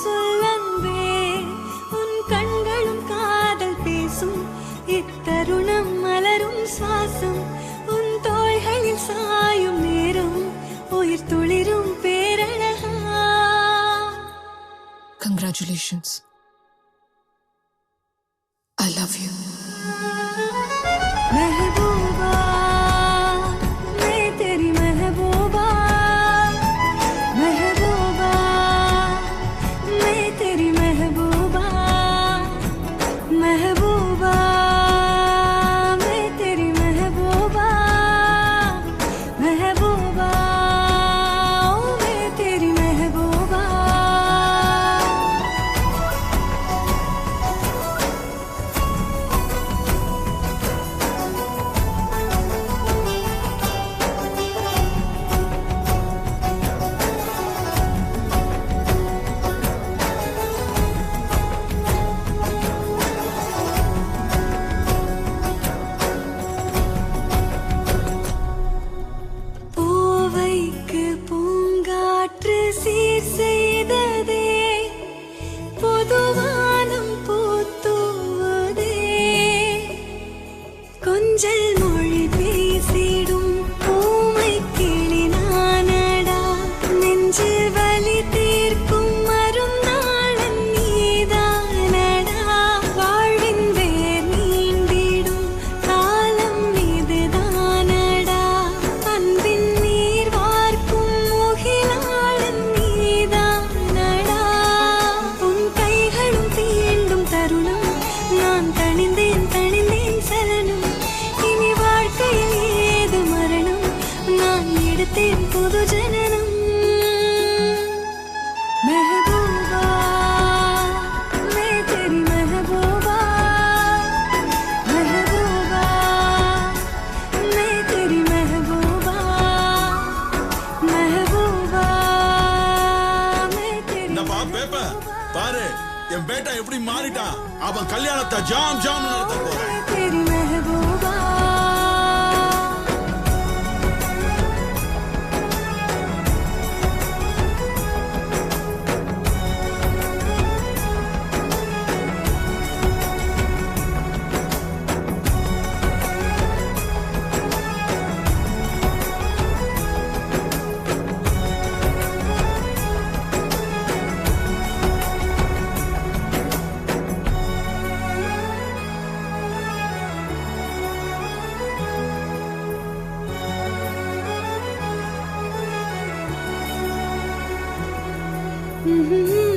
சொல் அன்பே, உன் கண்களும் காதல் பேசும். இத்தருணம் மலரும் சுவாசம், உன் தோள்களில் சாயும் நேரம், உயிர் துளிரும் பேரழகா. Congratulations. I love you. महबूबा मैं तेरी महबूबा, महबूबा मैं तेरी महबूबा, महबूबा मैं तेरी महबूबा, महबूबा ओ मैं तेरी महबूबा. பூவைக்கு பூங்காற்று சீர் செய்ததே, பொதுவானம் பூத்துவதே, கொஞ்சல் மொழி பேசிடும் பூமை கிளி நானடா, நெஞ்சில் வலி தீர்க்கும் மருந்தாளன் நீதானடா, வாழ்வின் வேர் நீண்டிடும் காலம் இதுதானடா, அன்பின் நீர் வார்க்கும் முகிலாளன் நீதானடா, உன் கைகளும் தீண்டும் தருணம், நான் தணிந்தேன் தணிந்தேன் சலனம், இனி வாழ்க்கையில் ஏது மரணம், நான் எடுத்தேன் புது ஜனனம். महबूबा मैं तेरी महबूबा, महबूबा मैं तेरी महबूबा, महबूबा मैं तेरी என்னப்பா பேப்ப பாரு, என் பேட்டா எப்படி மாறிட்டான். அவன் கல்யாணத்தை ஜாம் ஜாம் நடத்த போறான். मैं तेरी महबूबा. Mm-hmm.